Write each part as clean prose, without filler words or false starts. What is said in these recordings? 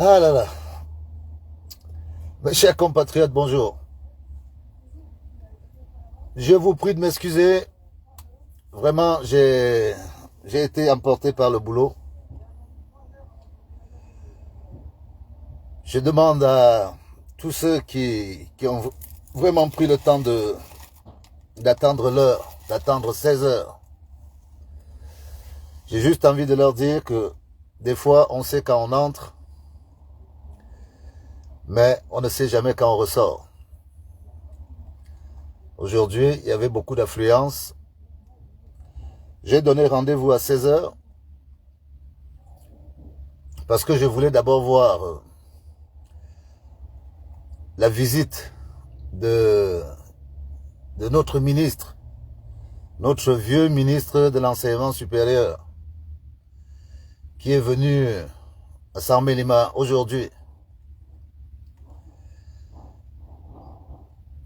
Ah là là, mes chers compatriotes, bonjour. Je vous prie de m'excuser. Vraiment, j'ai été emporté par le boulot. Je demande à tous ceux qui ont vraiment pris le temps d'attendre l'heure, d'attendre 16 heures. J'ai juste envie de leur dire que des fois, on sait quand on entre, mais on ne sait jamais quand on ressort. Aujourd'hui, il y avait beaucoup d'affluence. J'ai donné rendez-vous à 16 heures parce que je voulais d'abord voir la visite de, de notre ministre, notre vieux ministre de l'enseignement supérieur, qui est venu à Saint-Mélima aujourd'hui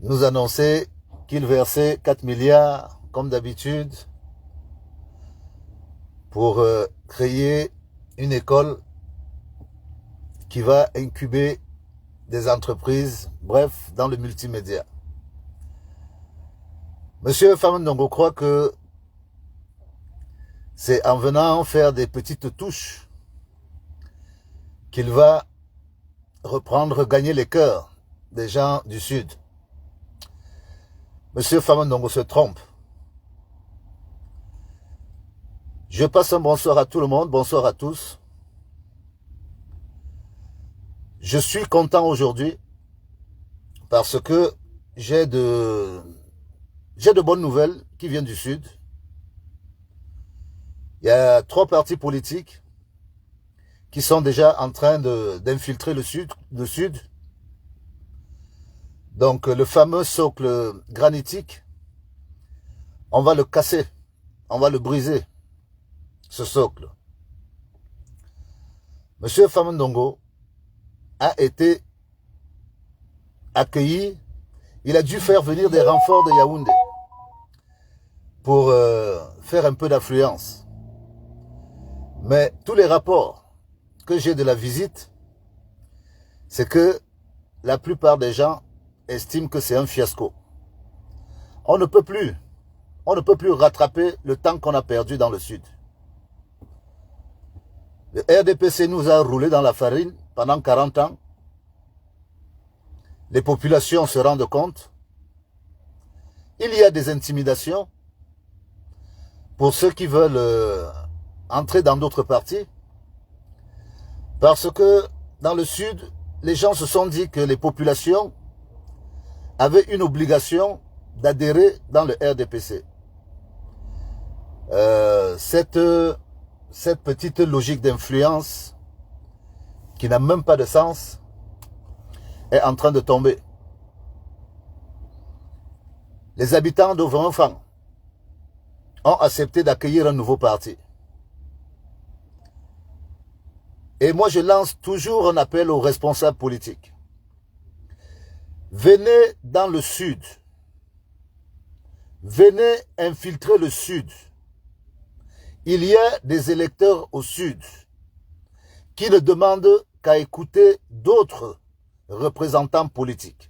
nous annoncer qu'il versait 4 milliards, comme d'habitude, pour créer une école qui va incuber des entreprises, bref, dans le multimédia. Monsieur Famandongo croit que c'est en venant faire des petites touches qu'il va gagner les cœurs des gens du Sud. Monsieur Famandongo se trompe. Je passe un bonsoir à tout le monde, bonsoir à tous. Je suis content aujourd'hui parce que j'ai de bonnes nouvelles qui viennent du Sud. Il y a 3 partis politiques qui sont déjà en train d'infiltrer le Sud. Donc le fameux socle granitique, on va le casser, on va le briser, ce socle. Monsieur Famandongo a été accueilli, il a dû faire venir des renforts de Yaoundé pour faire un peu d'affluence. Mais tous les rapports que j'ai de la visite, c'est que la plupart des gens estiment que c'est un fiasco. On ne peut plus rattraper le temps qu'on a perdu dans le Sud. Le RDPC nous a roulé dans la farine pendant 40 ans. Les populations se rendent compte. Il y a des intimidations pour ceux qui veulent entrer dans d'autres partis. Parce que dans le Sud, les gens se sont dit que les populations avaient une obligation d'adhérer dans le RDPC. Cette petite logique d'influence qui n'a même pas de sens est en train de tomber. Les habitants d'Ouvre-Enfant ont accepté d'accueillir un nouveau parti. Et moi, je lance toujours un appel aux responsables politiques. Venez dans le Sud. Venez infiltrer le Sud. Il y a des électeurs au Sud qui ne demandent qu'à écouter d'autres représentants politiques.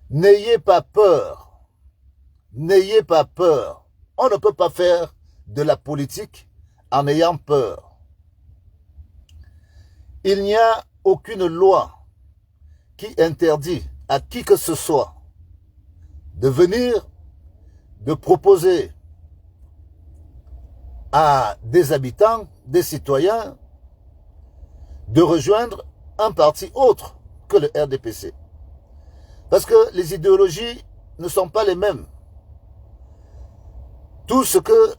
N'ayez pas peur. N'ayez pas peur. On ne peut pas faire de la politique en ayant peur. Il n'y a aucune loi qui interdit à qui que ce soit de venir, de proposer à des habitants, des citoyens, de rejoindre un parti autre que le RDPC. Parce que les idéologies ne sont pas les mêmes. Tout ce que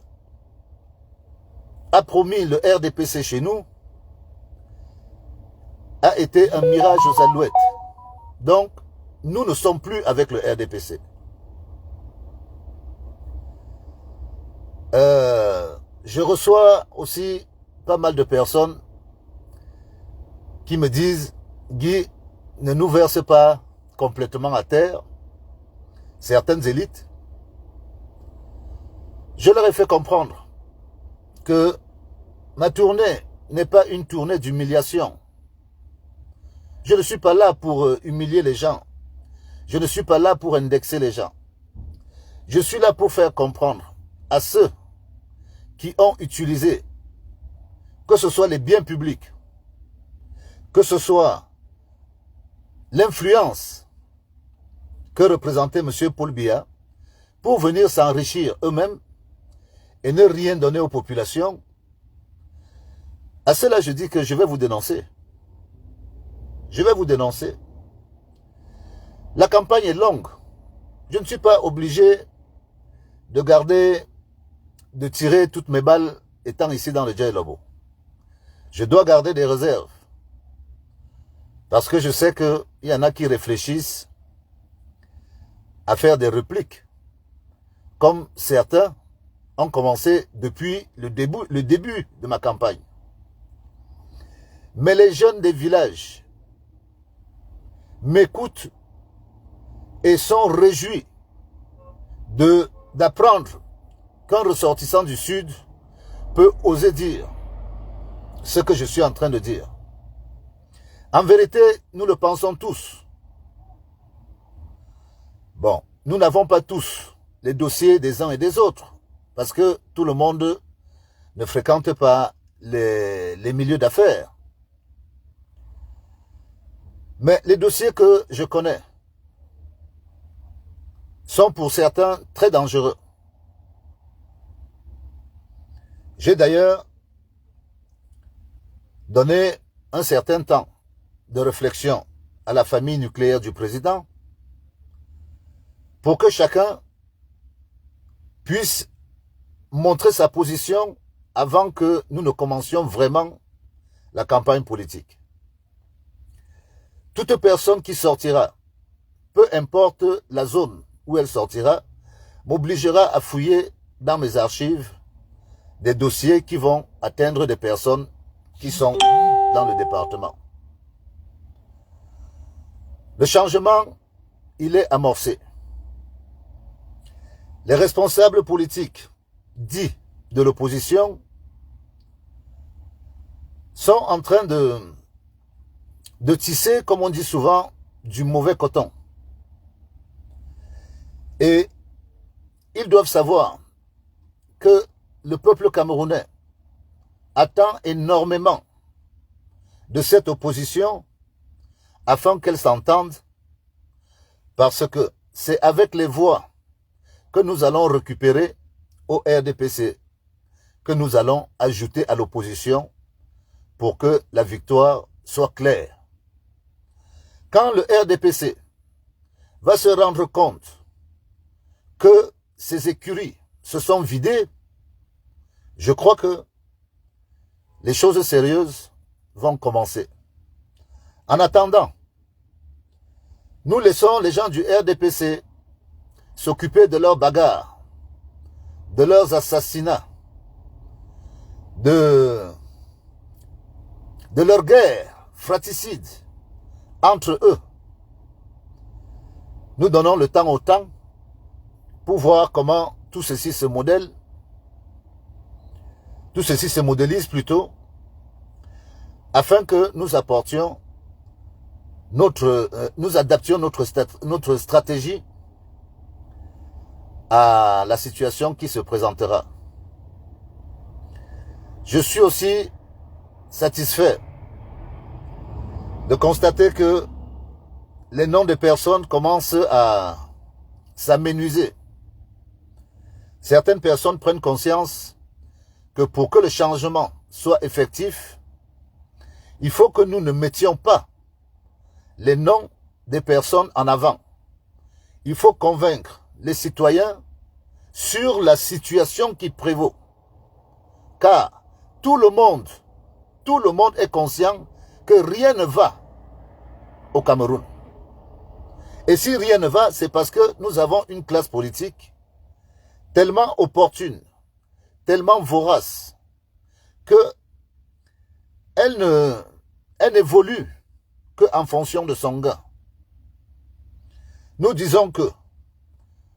a promis le RDPC chez nous a été un mirage aux alouettes. Donc, nous ne sommes plus avec le RDPC. Je reçois aussi pas mal de personnes qui me disent « Guy, ne nous verse pas complètement à terre certaines élites. » Je leur ai fait comprendre que ma tournée n'est pas une tournée d'humiliation. Je ne suis pas là pour humilier les gens. Je ne suis pas là pour indexer les gens. Je suis là pour faire comprendre à ceux qui ont utilisé, que ce soit les biens publics, que ce soit l'influence que représentait M. Paul Biya, pour venir s'enrichir eux-mêmes et ne rien donner aux populations. À cela, je dis que je vais vous dénoncer. Je vais vous dénoncer. La campagne est longue. Je ne suis pas obligé de garder, de tirer toutes mes balles étant ici dans le Djai Lobo. Je dois garder des réserves. Parce que je sais qu'il y en a qui réfléchissent à faire des répliques. Comme certains ont commencé depuis le début de ma campagne. Mais les jeunes des villages m'écoutent et sont réjouis d'apprendre qu'un ressortissant du Sud peut oser dire ce que je suis en train de dire. En vérité, nous le pensons tous. Bon, nous n'avons pas tous les dossiers des uns et des autres, parce que tout le monde ne fréquente pas les milieux d'affaires. Mais les dossiers que je connais sont pour certains très dangereux. J'ai d'ailleurs donné un certain temps de réflexion à la famille nucléaire du président pour que chacun puisse montrer sa position avant que nous ne commencions vraiment la campagne politique. Toute personne qui sortira, peu importe la zone où elle sortira, m'obligera à fouiller dans mes archives des dossiers qui vont atteindre des personnes qui sont dans le département. Le changement, il est amorcé. Les responsables politiques dits de l'opposition sont en train de tisser, comme on dit souvent, du mauvais coton. Et ils doivent savoir que le peuple camerounais attend énormément de cette opposition afin qu'elle s'entende, parce que c'est avec les voix que nous allons récupérer au RDPC que nous allons ajouter à l'opposition pour que la victoire soit claire. Quand le RDPC va se rendre compte que ces écuries se sont vidées, je crois que les choses sérieuses vont commencer. En attendant, nous laissons les gens du RDPC s'occuper de leurs bagarres, de leurs assassinats, de leur guerre fratricide entre eux. Nous donnons le temps au temps pour voir comment tout ceci se modèle, tout ceci se modélise plutôt, afin que nous apportions nous adaptions notre stratégie à la situation qui se présentera. Je suis aussi satisfait de constater que les noms des personnes commencent à s'amenuiser. Certaines personnes prennent conscience que pour que le changement soit effectif, il faut que nous ne mettions pas les noms des personnes en avant. Il faut convaincre les citoyens sur la situation qui prévaut. Car tout le monde est conscient que rien ne va au Cameroun. Et si rien ne va, c'est parce que nous avons une classe politique tellement opportune, tellement vorace, qu'elle n'évolue qu'en fonction de son gain. Nous disons que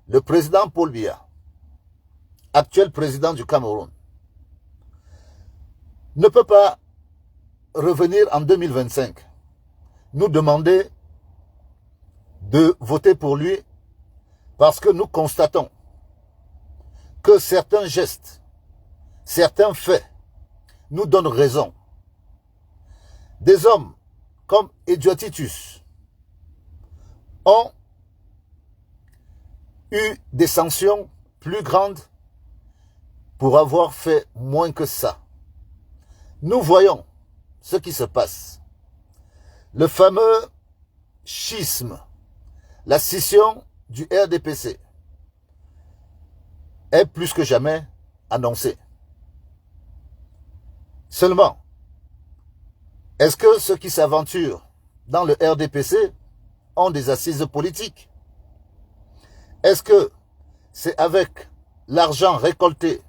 le président Paul Biya, actuel président du Cameroun, ne peut pas revenir en 2025, nous demander de voter pour lui parce que nous constatons que certains gestes, certains faits nous donnent raison. Des hommes comme Ediotitus ont eu des sanctions plus grandes pour avoir fait moins que ça. Nous voyons ce qui se passe. Le fameux schisme, la scission du RDPC est plus que jamais annoncée. Seulement, est-ce que ceux qui s'aventurent dans le RDPC ont des assises politiques? Est-ce que c'est avec l'argent récolté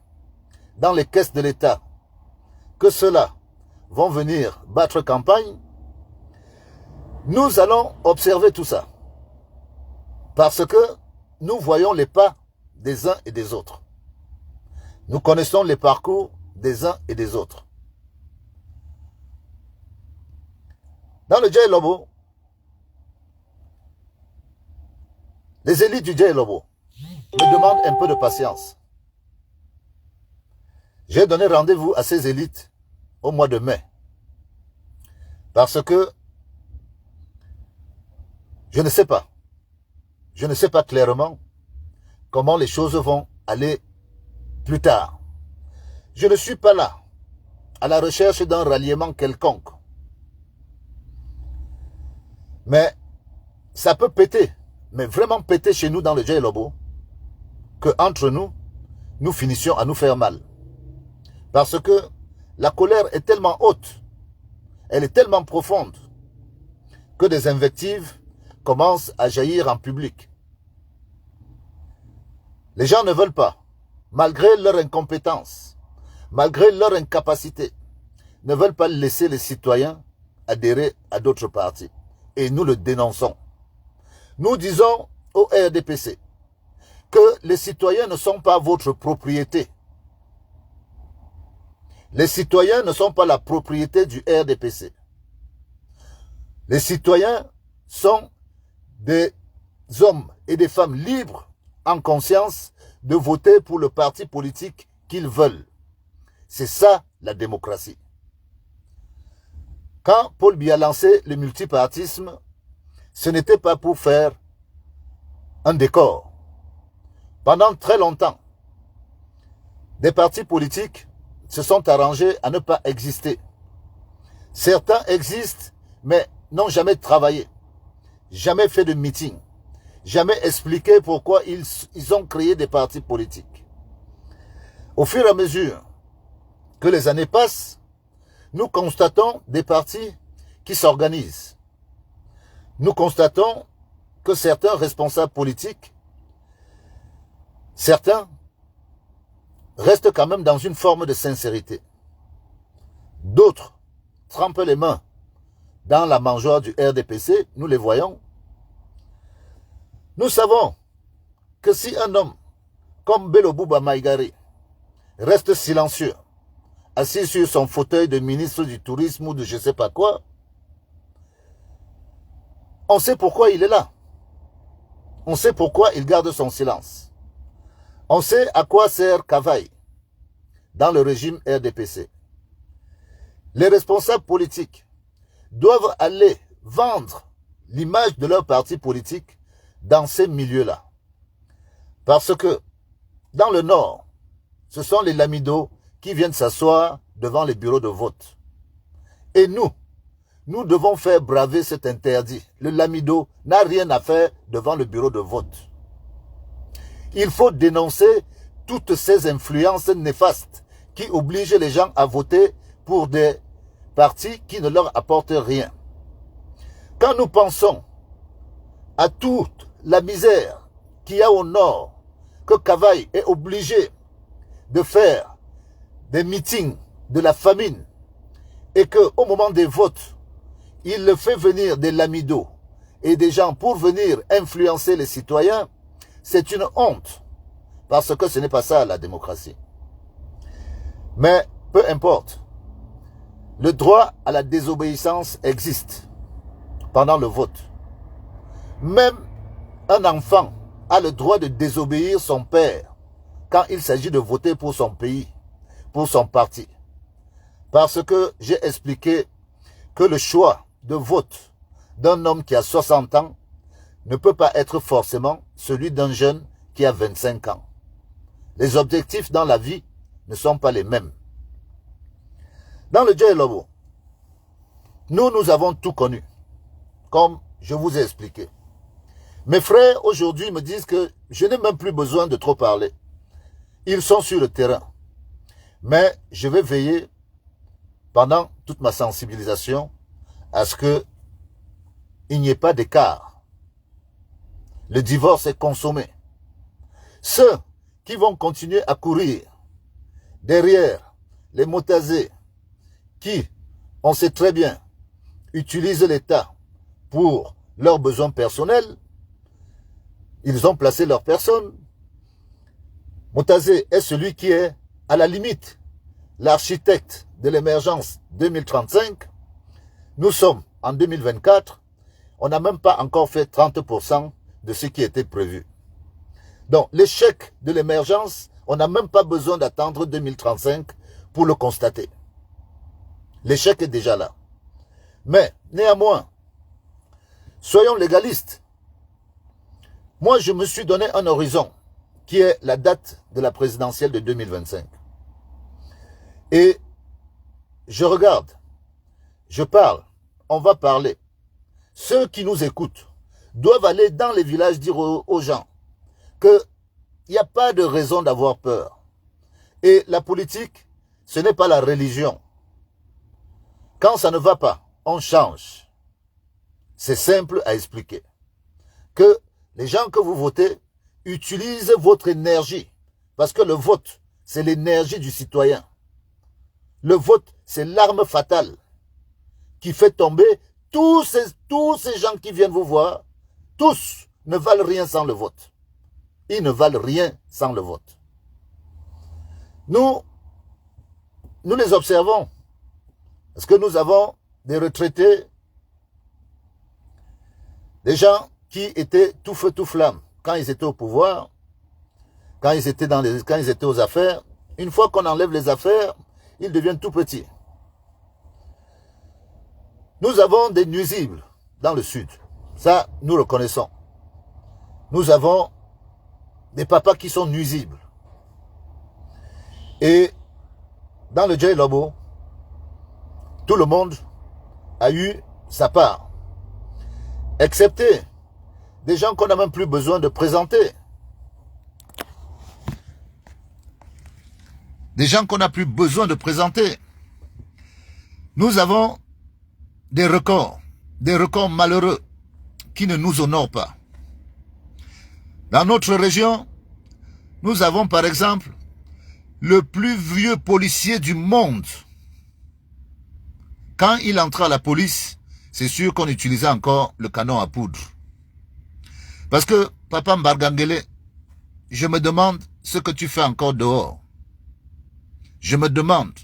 dans les caisses de l'État que ceux-là vont venir battre campagne? Nous allons observer tout ça. Parce que nous voyons les pas des uns et des autres. Nous connaissons les parcours des uns et des autres. Dans le Djei Lobo, les élites du Djei Lobo me demandent un peu de patience. J'ai donné rendez-vous à ces élites au mois de mai. Parce que je ne sais pas. Je ne sais pas clairement comment les choses vont aller plus tard. Je ne suis pas là à la recherche d'un ralliement quelconque. Mais ça peut péter, mais vraiment péter chez nous dans le Djei Lobo, que entre nous, nous finissions à nous faire mal. Parce que la colère est tellement haute, elle est tellement profonde, que des invectives commencent à jaillir en public. Les gens ne veulent pas, malgré leur incompétence, malgré leur incapacité, ne veulent pas laisser les citoyens adhérer à d'autres partis. Et nous le dénonçons. Nous disons au RDPC que les citoyens ne sont pas votre propriété. Les citoyens ne sont pas la propriété du RDPC. Les citoyens sont des hommes et des femmes libres en conscience de voter pour le parti politique qu'ils veulent. C'est ça la démocratie. Quand Paul Biya a lancé le multipartisme, ce n'était pas pour faire un décor. Pendant très longtemps, des partis politiques se sont arrangés à ne pas exister. Certains existent, mais n'ont jamais travaillé, jamais fait de meeting, jamais expliqué pourquoi ils ont créé des partis politiques. Au fur et à mesure que les années passent, nous constatons des partis qui s'organisent. Nous constatons que certains responsables politiques, certains restent quand même dans une forme de sincérité. D'autres trempent les mains dans la mangeoire du RDPC, nous les voyons. Nous savons que si un homme comme Bello Bouba Maïgari reste silencieux, assis sur son fauteuil de ministre du tourisme ou de je ne sais pas quoi, on sait pourquoi il est là. On sait pourquoi il garde son silence. On sait à quoi sert Kavaï dans le régime RDPC. Les responsables politiques doivent aller vendre l'image de leur parti politique dans ces milieux-là. Parce que dans le Nord, ce sont les lamidos qui viennent s'asseoir devant les bureaux de vote. Et nous devons faire braver cet interdit. Le lamido n'a rien à faire devant le bureau de vote. Il faut dénoncer toutes ces influences néfastes qui obligent les gens à voter pour des partis qui ne leur apportent rien. Quand nous pensons à toute la misère qu'il y a au Nord, que Kavaï est obligé de faire des meetings de la famine et qu'au moment des votes, il fait venir des lamidos et des gens pour venir influencer les citoyens, c'est une honte. Parce que ce n'est pas ça la démocratie. Mais peu importe. le droit à la désobéissance existe pendant le vote. Même un enfant a le droit de désobéir son père quand il s'agit de voter pour son pays, pour son parti. Parce que j'ai expliqué que le choix de vote d'un homme qui a 60 ans ne peut pas être forcément celui d'un jeune qui a 25 ans. Les objectifs dans la vie ne sont pas les mêmes. Dans le Djei Lobo, nous avons tout connu, comme je vous ai expliqué. Mes frères aujourd'hui me disent que je n'ai même plus besoin de trop parler. Ils sont sur le terrain. Mais je vais veiller pendant toute ma sensibilisation à ce qu'il n'y ait pas d'écart. Le divorce est consommé. Ceux qui vont continuer à courir derrière les motasés qui, on sait très bien, utilisent l'État pour leurs besoins personnels, ils ont placé leur personne. Motasé est celui qui est, à la limite, l'architecte de l'émergence 2035. Nous sommes en 2024. On n'a même pas encore fait 30% de ce qui était prévu. Donc, l'échec de l'émergence, on n'a même pas besoin d'attendre 2035 pour le constater. L'échec est déjà là. Mais, néanmoins, soyons légalistes. Moi, je me suis donné un horizon qui est la date de la présidentielle de 2025. Et je regarde, je parle, on va parler. Ceux qui nous écoutent doivent aller dans les villages dire aux gens qu'il n'y a pas de raison d'avoir peur. Et la politique, ce n'est pas la religion. Quand ça ne va pas, on change. C'est simple à expliquer. Que les gens que vous votez utilisent votre énergie. Parce que le vote, c'est l'énergie du citoyen. Le vote, c'est l'arme fatale qui fait tomber tous ces gens qui viennent vous voir. Tous ne valent rien sans le vote. Ils ne valent rien sans le vote. Nous les observons. Parce que nous avons des retraités, des gens qui étaient tout feu, tout flamme quand ils étaient au pouvoir, quand ils étaient aux affaires. Une fois qu'on enlève les affaires, ils deviennent tout petits. Nous avons des nuisibles dans le sud. Ça, nous le connaissons. Nous avons des papas qui sont nuisibles. Et dans le Djei Lobo, tout le monde a eu sa part. Excepté des gens qu'on n'a même plus besoin de présenter. Des gens qu'on n'a plus besoin de présenter. Nous avons des records malheureux qui ne nous honorent pas. Dans notre région, nous avons par exemple le plus vieux policier du monde. Quand il entrait à la police, c'est sûr qu'on utilisait encore le canon à poudre. Parce que, Papa Mbargangele, je me demande ce que tu fais encore dehors. Je me demande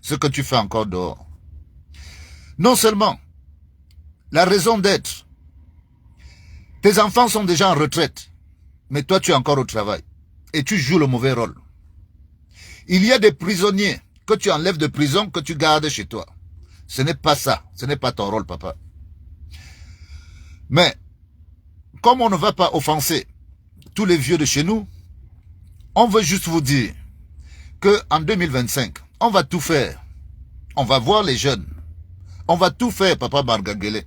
ce que tu fais encore dehors. Non seulement la raison d'être, tes enfants sont déjà en retraite, mais toi tu es encore au travail et tu joues le mauvais rôle. Il y a des prisonniers que tu enlèves de prison, que tu gardes chez toi. Ce n'est pas ça, ce n'est pas ton rôle, papa. Mais, comme on ne va pas offenser tous les vieux de chez nous, on veut juste vous dire qu'en 2025, on va tout faire. On va voir les jeunes. On va tout faire, Papa Mbargangele.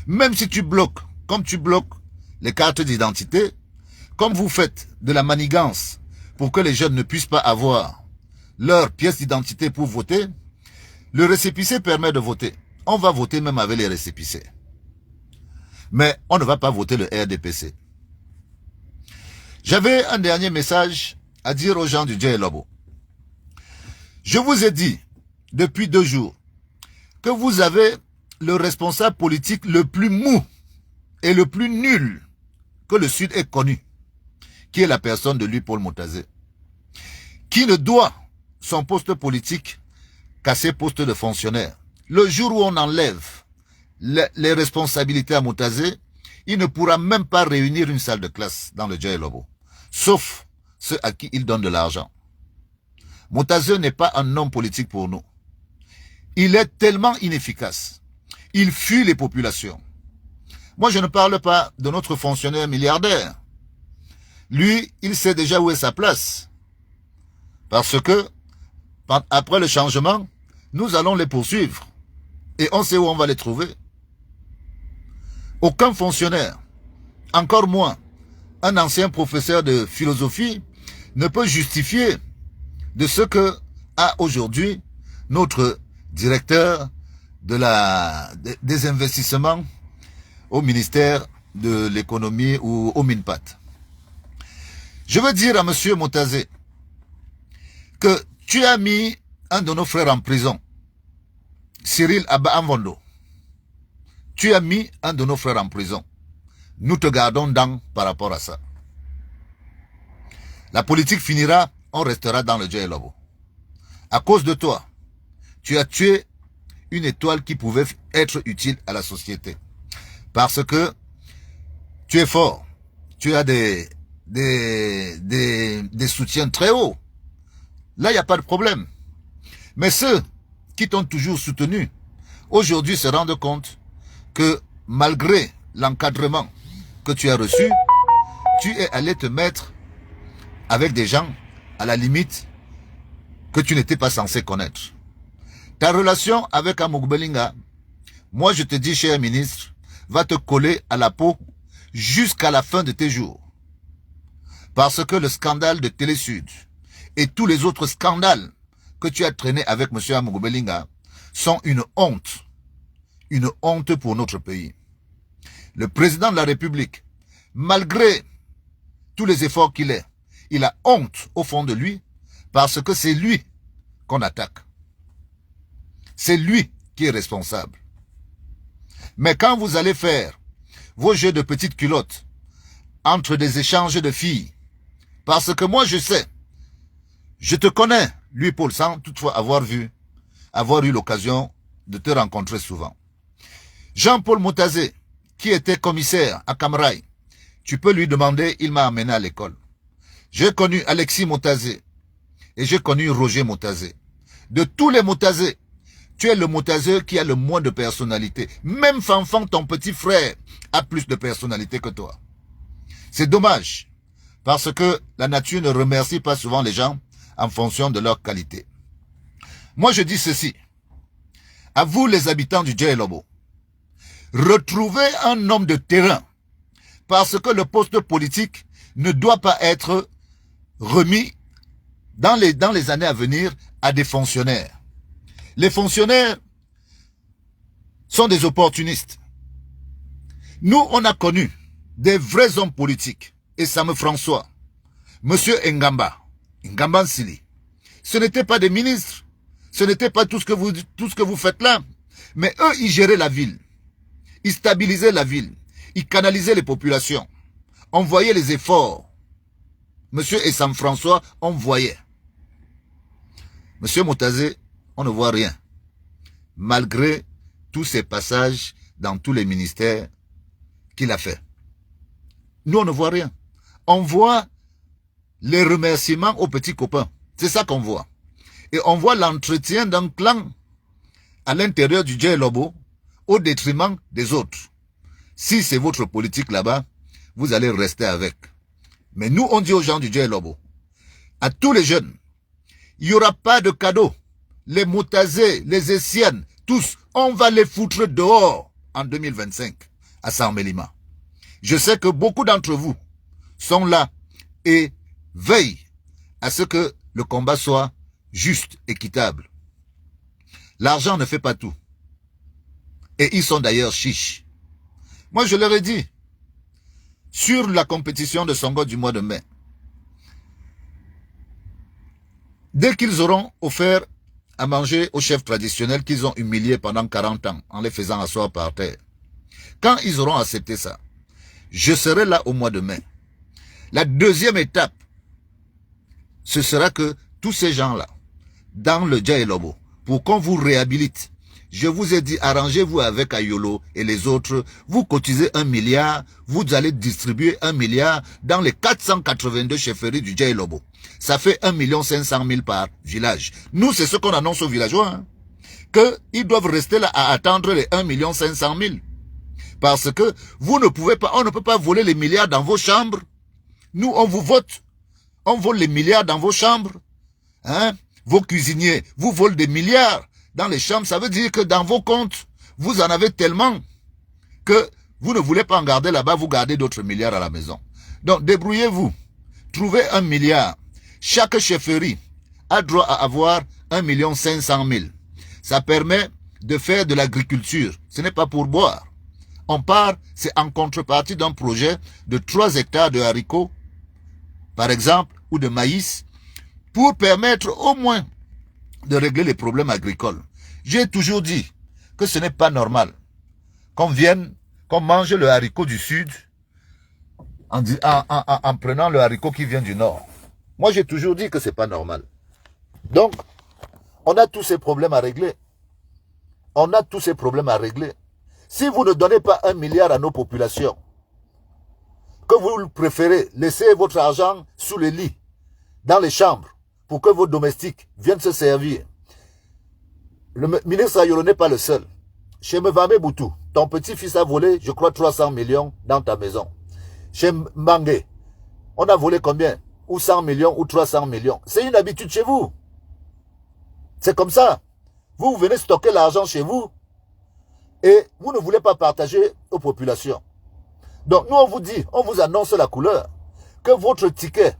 Même si tu bloques, comme tu bloques les cartes d'identité, comme vous faites de la manigance pour que les jeunes ne puissent pas avoir leur pièce d'identité pour voter, le récépissé permet de voter. On va voter même avec les récépissés. Mais on ne va pas voter le RDPC. J'avais un dernier message à dire aux gens du Djei Lobo. Je vous ai dit, depuis 2 jours, que vous avez le responsable politique le plus mou et le plus nul que le Sud ait connu, qui est la personne de lui, Paul Motasé, qui ne doit son poste politique qu'à ses postes de fonctionnaires. Le jour où on enlève les responsabilités à Moutazé, il ne pourra même pas réunir une salle de classe dans le Djaye Lobo, sauf ceux à qui il donne de l'argent. Moutazé n'est pas un homme politique pour nous. Il est tellement inefficace. Il fuit les populations. Moi, je ne parle pas de notre fonctionnaire milliardaire. Lui, il sait déjà où est sa place. Parce que, après le changement, nous allons les poursuivre. Et on sait où on va les trouver. Aucun fonctionnaire, encore moins un ancien professeur de philosophie, ne peut justifier de ce que a aujourd'hui notre directeur des investissements au ministère de l'économie ou au MINPAT. Je veux dire à M. Moutazé que tu as mis un de nos frères en prison, Cyril Abba Amvondo. Tu as mis un de nos frères en prison. Nous te gardons dans par rapport à ça. La politique finira, on restera dans le Djaye Lobo. À cause de toi, tu as tué une étoile qui pouvait être utile à la société. Parce que tu es fort. Tu as des soutiens très hauts. Là, il n'y a pas de problème. Mais ceux qui t'ont toujours soutenu, aujourd'hui se rendent compte que malgré l'encadrement que tu as reçu, tu es allé te mettre avec des gens, à la limite, que tu n'étais pas censé connaître. Ta relation avec Amougbelinga, moi je te dis, cher ministre, va te coller à la peau jusqu'à la fin de tes jours. Parce que le scandale de Télé-Sud et tous les autres scandales que tu as traînés avec M. Amougbelinga sont une honte pour notre pays. Le président de la République, malgré tous les efforts qu'il est, il a honte au fond de lui parce que c'est lui qu'on attaque. C'est lui qui est responsable. Mais quand vous allez faire vos jeux de petites culottes entre des échanges de filles, parce que moi je sais, je te connais, lui Paul, sans toutefois avoir eu l'occasion de te rencontrer souvent. Jean-Paul Moutazé, qui était commissaire à Camraï, tu peux lui demander, il m'a amené à l'école. J'ai connu Alexis Moutazé et j'ai connu Roger Moutazé. De tous les Moutazé, tu es le Moutazé qui a le moins de personnalité. Même Fanfan, ton petit frère, a plus de personnalité que toi. C'est dommage, parce que la nature ne remercie pas souvent les gens en fonction de leur qualité. Moi, je dis ceci. À vous, les habitants du Djaye Lobo, retrouvez un homme de terrain, parce que le poste politique ne doit pas être remis dans les années à venir à des fonctionnaires. Les fonctionnaires sont des opportunistes. Nous, on a connu des vrais hommes politiques. Et Sam François, Monsieur Ngamba Nsili. Ce n'étaient pas des ministres. Ce n'était pas tout ce que vous faites là. Mais eux, ils géraient la ville. Ils stabilisaient la ville. Ils canalisaient les populations. On voyait les efforts. Monsieur et Sam François, on voyait. Monsieur Moutazé, on ne voit rien. Malgré tous ces passages dans tous les ministères qu'il a fait. Nous, on ne voit rien. On voit les remerciements aux petits copains. C'est ça qu'on voit. Et on voit l'entretien d'un clan à l'intérieur du Djaye Lobo au détriment des autres. Si c'est votre politique là-bas, vous allez rester avec. Mais nous, on dit aux gens du Djaye Lobo, à tous les jeunes, il n'y aura pas de cadeaux. Les Moutazé, les Essiennes, tous, on va les foutre dehors en 2025 à Saint-Mélima. Je sais que beaucoup d'entre vous sont là et veillent à ce que le combat soit juste, équitable. L'argent ne fait pas tout. Et ils sont d'ailleurs chiches. Moi, je leur ai dit, sur la compétition de Songo du mois de mai, dès qu'ils auront offert à manger aux chefs traditionnels qu'ils ont humiliés pendant 40 ans en les faisant asseoir par terre, quand ils auront accepté ça, je serai là au mois de mai. La deuxième étape, ce sera que tous ces gens-là, dans le Djaye Lobo, pour qu'on vous réhabilite. Je vous ai dit, arrangez-vous avec Ayolo et les autres. Vous cotisez 1 milliard, vous allez distribuer 1 milliard dans les 482 chefferies du Djei Lobo. Ça fait 1 500 000 par village. Nous, c'est ce qu'on annonce aux villageois. Hein, qu'ils doivent rester là à attendre les 1 500 000. Parce que vous ne pouvez pas, on ne peut pas voler les milliards dans vos chambres. Nous, on vous vote. On vole les milliards dans vos chambres. Hein? Vos cuisiniers vous volent des milliards dans les chambres. Ça veut dire que dans vos comptes, vous en avez tellement que vous ne voulez pas en garder là-bas, vous gardez d'autres milliards à la maison. Donc, débrouillez-vous. Trouvez 1 milliard. Chaque chefferie a droit à avoir 1 500 000. Ça permet de faire de l'agriculture. Ce n'est pas pour boire. On part, c'est en contrepartie d'un projet de 3 hectares de haricots, par exemple, ou de maïs, pour permettre au moins de régler les problèmes agricoles. J'ai toujours dit que ce n'est pas normal qu'on vienne, qu'on mange le haricot du sud en prenant le haricot qui vient du nord. Moi, j'ai toujours dit que ce n'est pas normal. Donc, on a tous ces problèmes à régler. On a tous ces problèmes à régler. Si vous ne donnez pas 1 milliard à nos populations, que vous préférez laisser votre argent sous les lits, dans les chambres, pour que vos domestiques viennent se servir. Le ministre Ayolo n'est pas le seul. Chez Mevame Boutou, ton petit-fils a volé, je crois, 300 millions dans ta maison. Chez Mangé, on a volé combien? Ou 100 millions, ou 300 millions. C'est une habitude chez vous. C'est comme ça. Vous venez stocker l'argent chez vous et vous ne voulez pas partager aux populations. Donc nous on vous dit, on vous annonce la couleur, que votre ticket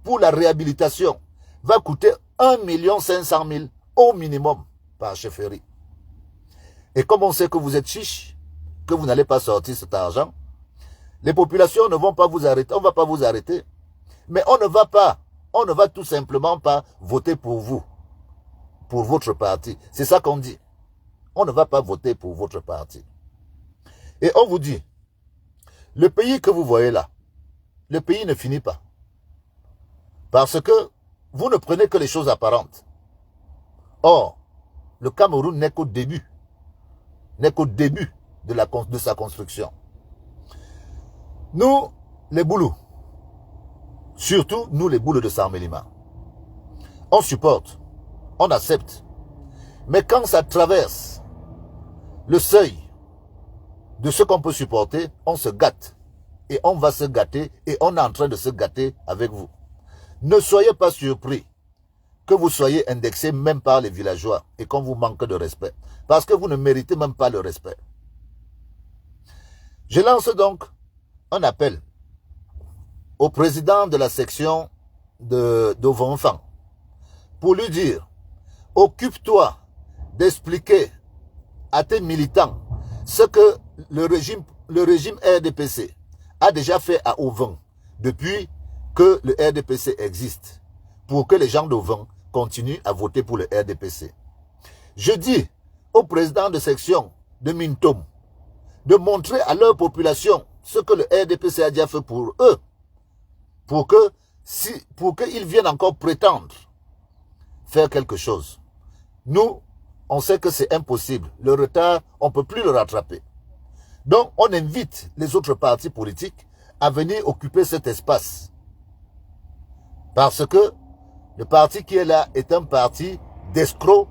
pour la réhabilitation va coûter 1 500 000 au minimum par chefferie. Et comme on sait que vous êtes chiche, que vous n'allez pas sortir cet argent, les populations ne vont pas vous arrêter, on ne va pas vous arrêter, mais on ne va tout simplement pas voter pour vous, pour votre parti. C'est ça qu'on dit. On ne va pas voter pour votre parti. Et on vous dit, le pays que vous voyez là, le pays ne finit pas. Parce que vous ne prenez que les choses apparentes. Or, le Cameroun n'est qu'au début. N'est qu'au début de sa construction. Nous, les Boulous, surtout nous les Boulous de Sarmelima, on supporte, on accepte. Mais quand ça traverse le seuil de ce qu'on peut supporter, on se gâte. Et on va se gâter et on est en train de se gâter avec vous. Ne soyez pas surpris que vous soyez indexé même par les villageois et qu'on vous manque de respect. Parce que vous ne méritez même pas le respect. Je lance donc un appel au président de la section de vos enfants pour lui dire, occupe-toi d'expliquer à tes militants ce que le régime RDPC a déjà fait à Ovan depuis que le RDPC existe, pour que les gens d'Ovan continuent à voter pour le RDPC. Je dis au président de section de Mintom de montrer à leur population ce que le RDPC a déjà fait pour eux, pour qu'ils viennent encore prétendre faire quelque chose. Nous, on sait que c'est impossible. Le retard, on ne peut plus le rattraper. Donc, on invite les autres partis politiques à venir occuper cet espace. Parce que le parti qui est là est un parti d'escrocs,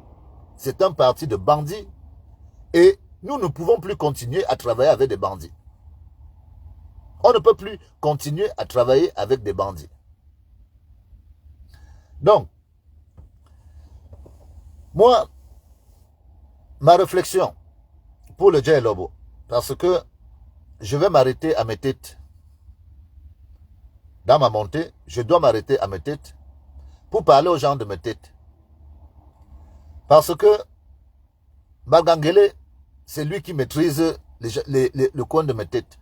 c'est un parti de bandits. Et nous ne pouvons plus continuer à travailler avec des bandits. On ne peut plus continuer à travailler avec des bandits. Donc, moi, ma réflexion pour le Djei Lobo, parce que je vais m'arrêter à mes têtes. Dans ma montée, je dois m'arrêter à mes têtes pour parler aux gens de mes têtes. Parce que Bagangele, c'est lui qui maîtrise le coin de mes têtes.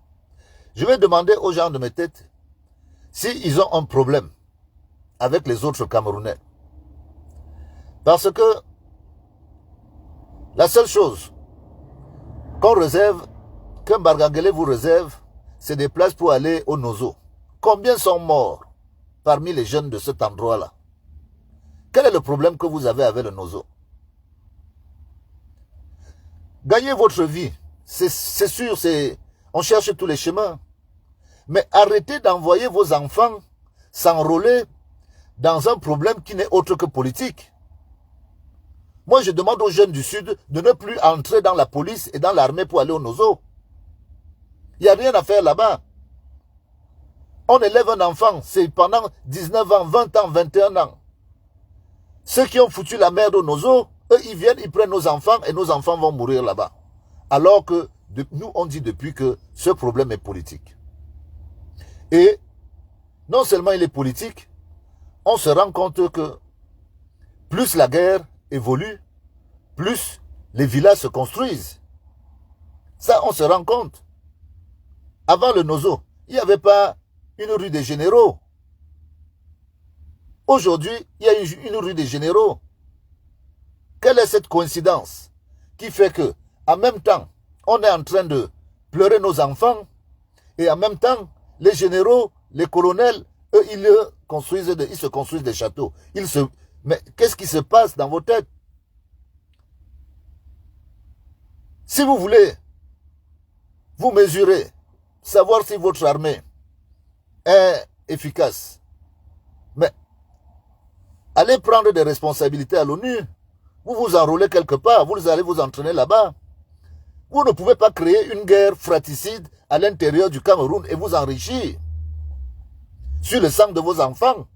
Je vais demander aux gens de mes têtes s'ils ont un problème avec les autres Camerounais. Parce que la seule chose qu'on réserve, qu'un Bargangele vous réserve, c'est des places pour aller au Nozo. Combien sont morts parmi les jeunes de cet endroit-là? Quel est le problème que vous avez avec le Nozo? Gagnez votre vie. C'est sûr, on cherche tous les chemins. Mais arrêtez d'envoyer vos enfants s'enrôler dans un problème qui n'est autre que politique. Moi, je demande aux jeunes du Sud de ne plus entrer dans la police et dans l'armée pour aller au Nozo. Il n'y a rien à faire là-bas. On élève un enfant, c'est pendant 19 ans, 20 ans, 21 ans. Ceux qui ont foutu la merde au Nozo, eux, ils viennent, ils prennent nos enfants et nos enfants vont mourir là-bas. Alors que nous, on dit depuis que ce problème est politique. Et non seulement il est politique, on se rend compte que plus la guerre évolue, plus les villas se construisent. Ça, on se rend compte. Avant le Nozo, il n'y avait pas une rue des généraux. Aujourd'hui, il y a une rue des généraux. Quelle est cette coïncidence qui fait que, en même temps, on est en train de pleurer nos enfants et en même temps, les généraux, les colonels, eux, ils se construisent des châteaux. Mais qu'est-ce qui se passe dans vos têtes? Si vous voulez vous mesurer, savoir si votre armée est efficace, mais allez prendre des responsabilités à l'ONU. Vous vous enrôlez quelque part, vous allez vous entraîner là-bas. Vous ne pouvez pas créer une guerre fratricide à l'intérieur du Cameroun et vous enrichir sur le sang de vos enfants.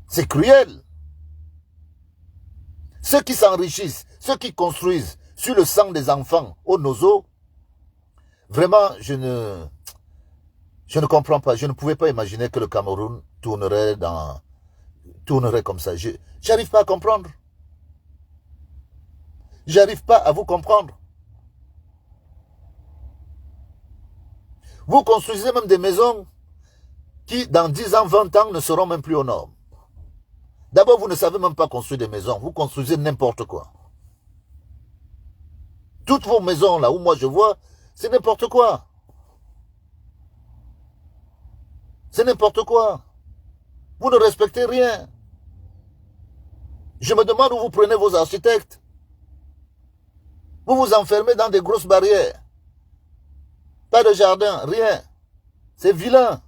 C'est cruel. Ceux qui s'enrichissent, ceux qui construisent sur le sang des enfants au Nozo, vraiment, je ne comprends pas. Je ne pouvais pas imaginer que le Cameroun tournerait comme ça. J'arrive pas à comprendre. J'arrive pas à vous comprendre. Vous construisez même des maisons qui, dans 10 ans, 20 ans, ne seront même plus aux normes. D'abord, vous ne savez même pas construire des maisons. Vous construisez n'importe quoi. Toutes vos maisons, là où moi je vois, c'est n'importe quoi. C'est n'importe quoi. Vous ne respectez rien. Je me demande où vous prenez vos architectes. Vous vous enfermez dans des grosses barrières. Pas de jardin, rien. C'est vilain.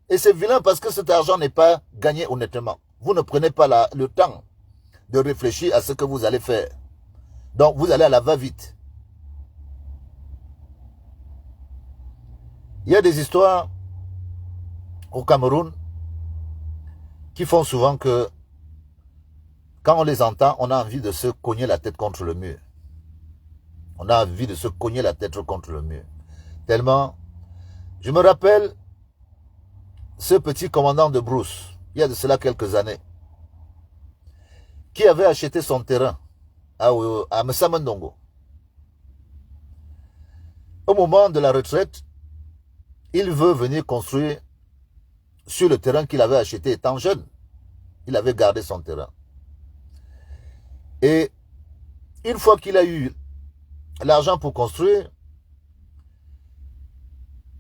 Et c'est vilain parce que cet argent n'est pas gagné honnêtement. Vous ne prenez pas le temps de réfléchir à ce que vous allez faire. Donc vous allez à la va-vite. Il y a des histoires au Cameroun qui font souvent que quand on les entend, on a envie de se cogner la tête contre le mur. On a envie de se cogner la tête contre le mur. Tellement, je me rappelle ce petit commandant de brousse, il y a de cela quelques années, qui avait acheté son terrain à Messamandongo. Au moment de la retraite, il veut venir construire sur le terrain qu'il avait acheté étant jeune. Il avait gardé son terrain. Et une fois qu'il a eu l'argent pour construire,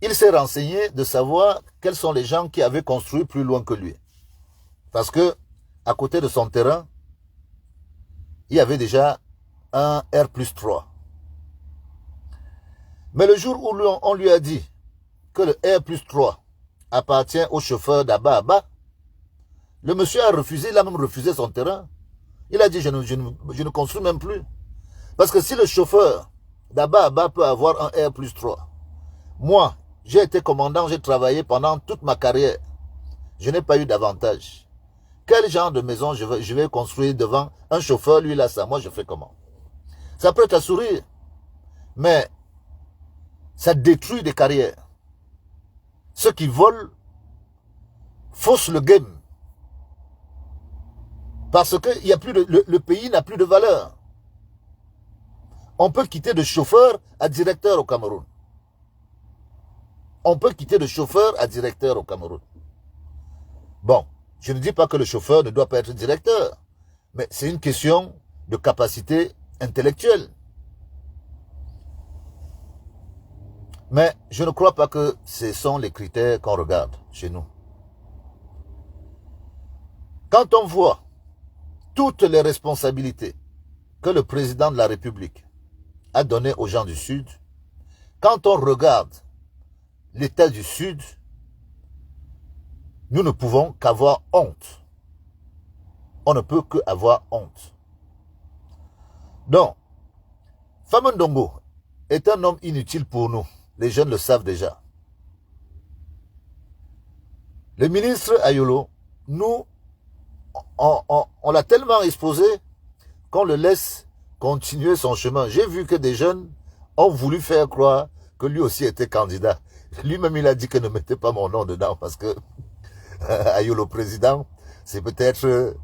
il s'est renseigné de savoir quels sont les gens qui avaient construit plus loin que lui. Parce que, à côté de son terrain, il y avait déjà un R+3. Mais le jour où on lui a dit que le R+3 appartient au chauffeur d'Abba Abba, le monsieur a refusé, il a même refusé son terrain. Il a dit, je ne construis même plus. Parce que si le chauffeur d'Abba Abba peut avoir un R+3, moi, j'ai été commandant, j'ai travaillé pendant toute ma carrière. Je n'ai pas eu d'avantage. Quel genre de maison je vais construire devant un chauffeur, lui là, ça, moi je fais comment? Ça peut être à sourire, mais ça détruit des carrières. Ceux qui volent faussent le game. Parce que le pays n'a plus de valeur. On peut quitter de chauffeur à directeur au Cameroun. On peut quitter de chauffeur à directeur au Cameroun. Bon, je ne dis pas que le chauffeur ne doit pas être directeur, mais c'est une question de capacité intellectuelle. Mais je ne crois pas que ce sont les critères qu'on regarde chez nous. Quand on voit toutes les responsabilités que le président de la République a donné aux gens du Sud, quand on regarde l'État du Sud, nous ne pouvons qu'avoir honte. On ne peut qu'avoir honte. Donc, Famondongo est un homme inutile pour nous. Les jeunes le savent déjà. Le ministre Ayolo, nous, on l'a tellement exposé qu'on le laisse continuer son chemin. J'ai vu que des jeunes ont voulu faire croire que lui aussi était candidat. Lui-même, il a dit que ne mettez pas mon nom dedans parce que Ayolo président, c'est peut-être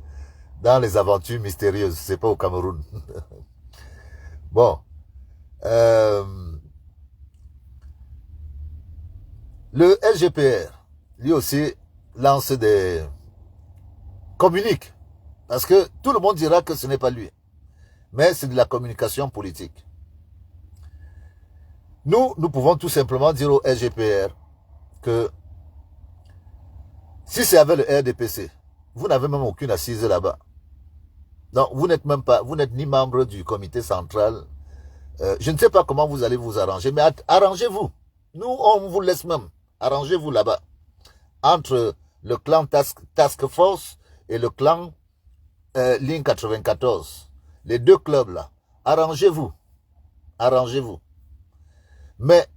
dans les aventures mystérieuses, c'est pas au Cameroun. Bon. Le SGPR, lui aussi, lance des... communique. Parce que tout le monde dira que ce n'est pas lui. Mais c'est de la communication politique. Nous pouvons tout simplement dire au SGPR que si c'est avec le RDPC, vous n'avez même aucune assise là-bas. Donc, vous n'êtes même pas, vous n'êtes ni membre du comité central. Je ne sais pas comment vous allez vous arranger, mais arrangez-vous. Nous, on vous laisse même. Arrangez-vous là-bas. Entre le clan Task Force et le clan Ligne 94. Les deux clubs là. Arrangez-vous. Arrangez-vous. Mais,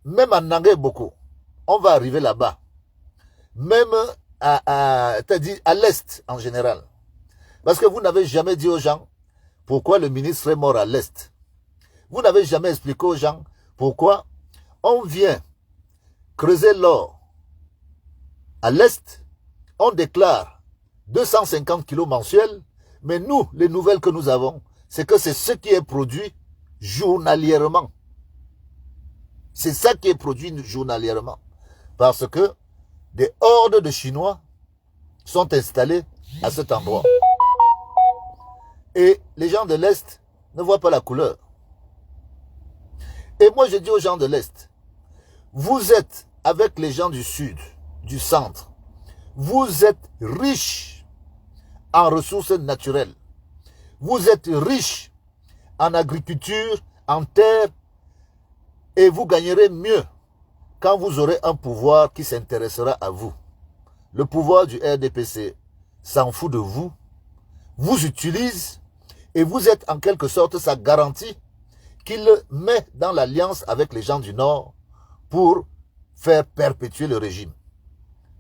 même en Nangé beaucoup, on va arriver là-bas. Même à l'Est en général. Parce que vous n'avez jamais dit aux gens pourquoi le ministre est mort à l'Est. Vous n'avez jamais expliqué aux gens pourquoi on vient creuser l'or à l'Est, on déclare 250 kilos mensuels, mais nous, les nouvelles que nous avons, c'est que c'est ce qui est produit journalièrement. C'est ça qui est produit journalièrement. Parce que des hordes de Chinois sont installés à cet endroit. Et les gens de l'Est ne voient pas la couleur. Et moi, je dis aux gens de l'Est, vous êtes avec les gens du Sud, du Centre, vous êtes riches en ressources naturelles. Vous êtes riches en agriculture, en terre, et vous gagnerez mieux quand vous aurez un pouvoir qui s'intéressera à vous. Le pouvoir du RDPC s'en fout de vous, vous utilise, et vous êtes en quelque sorte sa garantie qu'il met dans l'alliance avec les gens du Nord pour faire perpétuer le régime.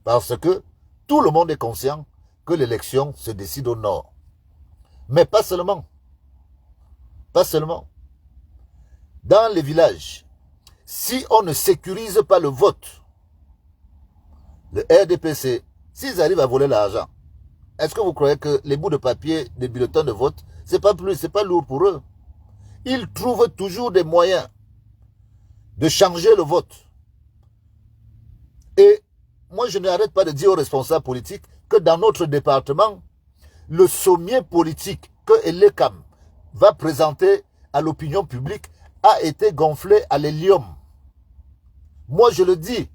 Parce que tout le monde est conscient que l'élection se décide au Nord. Mais pas seulement. Pas seulement. Dans les villages, si on ne sécurise pas le vote, le RDPC, s'ils arrivent à voler l'argent, est-ce que vous croyez que les bouts de papier des bulletins de vote, c'est pas lourd pour eux? Ils trouvent toujours des moyens de changer le vote. Et moi, je n'arrête pas de dire aux responsables politiques que dans notre département, le sommier politique que l'ECAM va présenter à l'opinion publique a été gonflé à l'hélium. Moi, je le dis,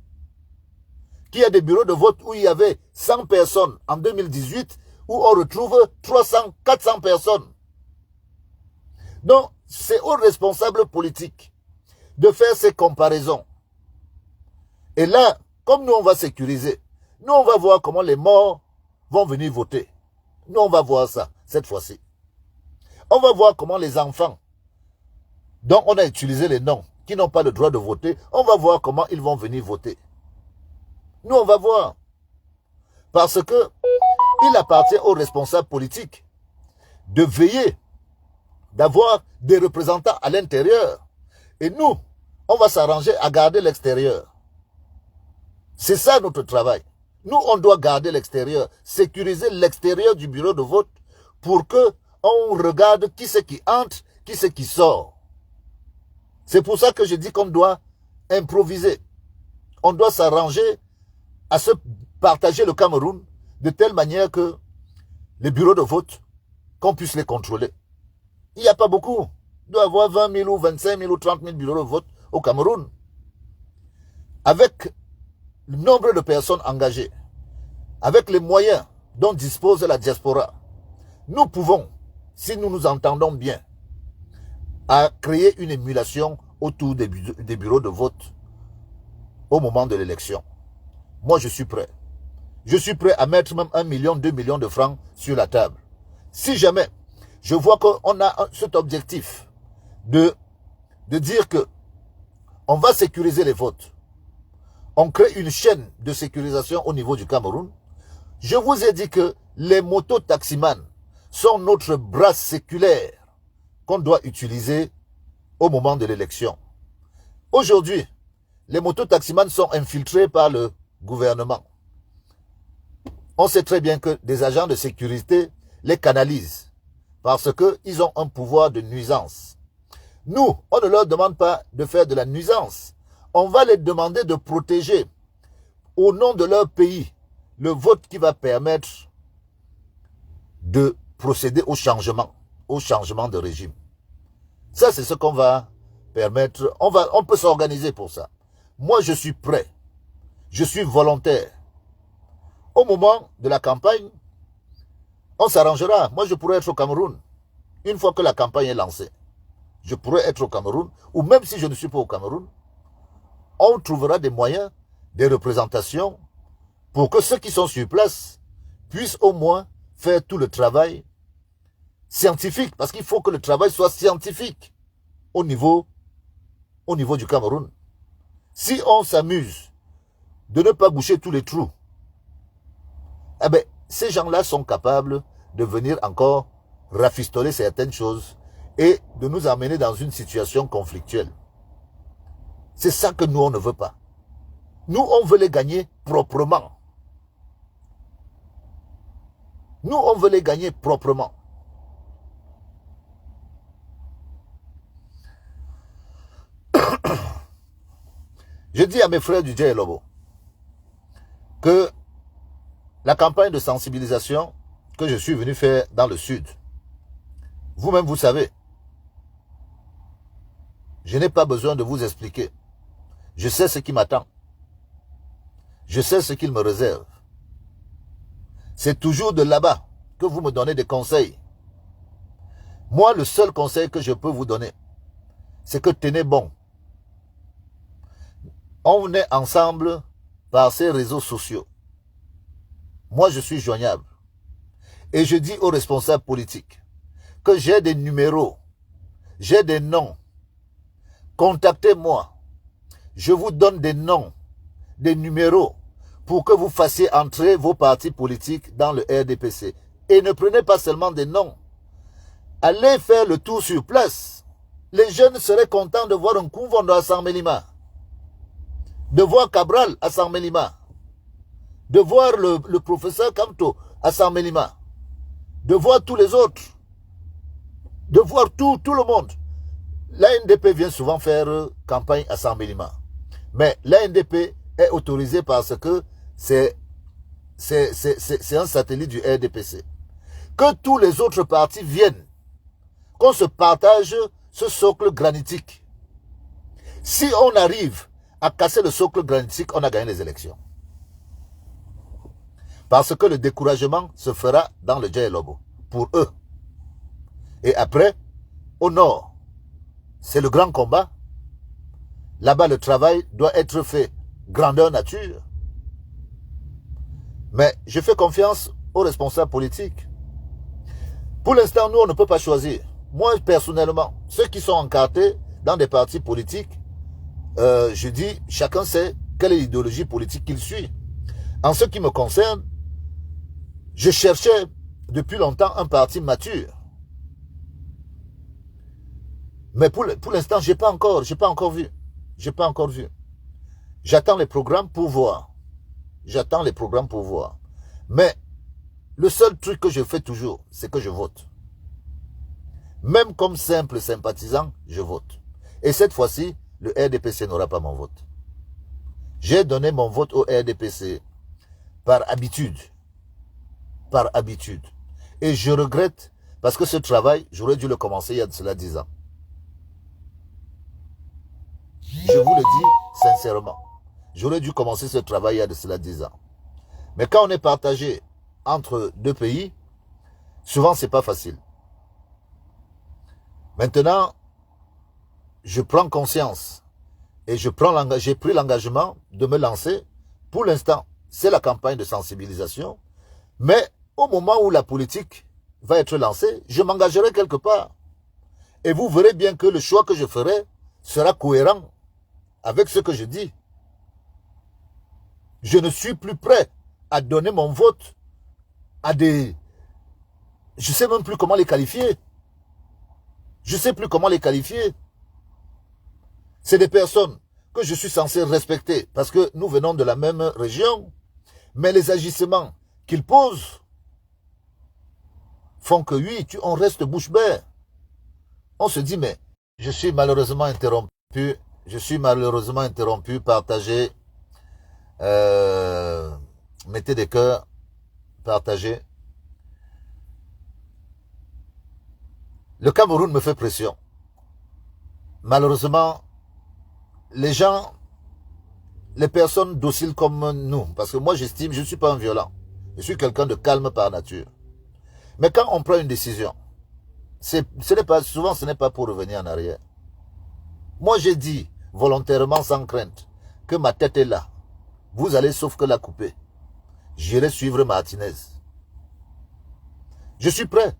qu'il y a des bureaux de vote où il y avait 100 personnes en 2018, où on retrouve 300, 400 personnes. Donc, c'est aux responsables politiques de faire ces comparaisons. Et là, comme nous, on va sécuriser, nous, on va voir comment les morts vont venir voter. Nous, on va voir ça, cette fois-ci. On va voir comment les enfants, dont on a utilisé les noms, qui n'ont pas le droit de voter, on va voir comment ils vont venir voter. Nous, on va voir. Parce que il appartient aux responsables politiques de veiller, d'avoir des représentants à l'intérieur. Et nous, on va s'arranger à garder l'extérieur. C'est ça notre travail. Nous, on doit garder l'extérieur, sécuriser l'extérieur du bureau de vote pour que on regarde qui c'est qui entre, qui c'est qui sort. C'est pour ça que je dis qu'on doit improviser. On doit s'arranger à se partager le Cameroun de telle manière que les bureaux de vote, qu'on puisse les contrôler. Il n'y a pas beaucoup. Il doit y avoir 20 000 ou 25 000 ou 30 000 bureaux de vote au Cameroun. Avec le nombre de personnes engagées, avec les moyens dont dispose la diaspora, nous pouvons, si nous nous entendons bien, à créer une émulation autour des bureaux de vote au moment de l'élection. Moi, je suis prêt. Je suis prêt à mettre même 1 million, 2 millions de francs sur la table. Si jamais je vois qu'on a cet objectif de dire que on va sécuriser les votes, on crée une chaîne de sécurisation au niveau du Cameroun, je vous ai dit que les motos-taximans sont notre bras séculaire qu'on doit utiliser au moment de l'élection. Aujourd'hui, les motos-taximans sont infiltrés par le gouvernement. On sait très bien que des agents de sécurité les canalisent parce qu'ils ont un pouvoir de nuisance. Nous, on ne leur demande pas de faire de la nuisance. On va les demander de protéger au nom de leur pays le vote qui va permettre de procéder au changement de régime. Ça, c'est ce qu'on va permettre. On peut s'organiser pour ça. Moi, je suis prêt. Je suis volontaire. Au moment de la campagne, on s'arrangera. Moi, je pourrais être au Cameroun. Une fois que la campagne est lancée, je pourrais être au Cameroun. Ou même si je ne suis pas au Cameroun, on trouvera des moyens, des représentations, pour que ceux qui sont sur place puissent au moins faire tout le travail scientifique. Parce qu'il faut que le travail soit scientifique au niveau du Cameroun. Si on s'amuse de ne pas boucher tous les trous, eh bien, ces gens-là sont capables de venir encore rafistoler certaines choses et de nous amener dans une situation conflictuelle. C'est ça que nous, on ne veut pas. Nous, on veut les gagner proprement. Nous, on veut les gagner proprement. Je dis à mes frères du Djei Lobo que la campagne de sensibilisation que je suis venu faire dans le sud, vous-même vous savez, je n'ai pas besoin de vous expliquer. Je sais ce qui m'attend. Je sais ce qu'il me réserve. C'est toujours de là-bas que vous me donnez des conseils. Moi, le seul conseil que je peux vous donner, c'est que tenez bon. On est ensemble par ces réseaux sociaux. Moi, je suis joignable. Et je dis aux responsables politiques que j'ai des numéros, j'ai des noms. Contactez-moi. Je vous donne des noms, des numéros pour que vous fassiez entrer vos partis politiques dans le RDPC. Et ne prenez pas seulement des noms. Allez faire le tour sur place. Les jeunes seraient contents de voir un Kouvondo à Saint-Mélima, de voir Cabral à Saint-Mélima, de voir le professeur Kamto à Saint-Mélima, de voir tous les autres, de voir tout le monde. L'ANDP vient souvent faire campagne à Saint-Mélima. Mais l'ANDP est autorisée parce que c'est un satellite du RDPC. Que tous les autres partis viennent, qu'on se partage ce socle granitique. Si on arrive à casser le socle granitique, on a gagné les élections. Parce que le découragement se fera dans le Djei Lobo, pour eux. Et après, au nord, c'est le grand combat. Là-bas, le travail doit être fait grandeur nature. Mais je fais confiance aux responsables politiques. Pour l'instant, nous, on ne peut pas choisir. Moi, personnellement, ceux qui sont encartés dans des partis politiques, je dis, chacun sait quelle est l'idéologie politique qu'il suit. En ce qui me concerne, je cherchais depuis longtemps un parti mature. Mais pour l'instant, j'ai pas encore vu. J'ai pas encore vu. J'attends les programmes pour voir. J'attends les programmes pour voir. Mais le seul truc que je fais toujours, c'est que je vote. Même comme simple sympathisant, je vote. Et cette fois-ci, le RDPC n'aura pas mon vote. J'ai donné mon vote au RDPC par habitude. Par habitude. Et je regrette parce que ce travail, j'aurais dû le commencer il y a de cela 10 ans. Je vous le dis sincèrement. J'aurais dû commencer ce travail il y a de cela 10 ans. Mais quand on est partagé entre deux pays, souvent c'est pas facile. Maintenant, je prends conscience et j'ai pris l'engagement de me lancer. Pour l'instant, c'est la campagne de sensibilisation. Mais au moment où la politique va être lancée, je m'engagerai quelque part. Et vous verrez bien que le choix que je ferai sera cohérent avec ce que je dis. Je ne suis plus prêt à donner mon vote à des... Je ne sais même plus comment les qualifier. Je ne sais plus comment les qualifier. C'est des personnes que je suis censé respecter parce que nous venons de la même région. Mais les agissements qu'ils posent font que oui, on reste bouche bée. On se dit, mais je suis malheureusement interrompu. Je suis malheureusement interrompu. Partagez. Mettez des cœurs. Partagez. Le Cameroun me fait pression. Malheureusement, les gens, les personnes dociles comme nous, parce que moi j'estime, je ne suis pas un violent. Je suis quelqu'un de calme par nature. Mais quand on prend une décision, souvent ce n'est pas pour revenir en arrière. Moi j'ai dit, volontairement sans crainte, que ma tête est là. Vous allez sauf que la couper. J'irai suivre Martinez. Je suis prêt.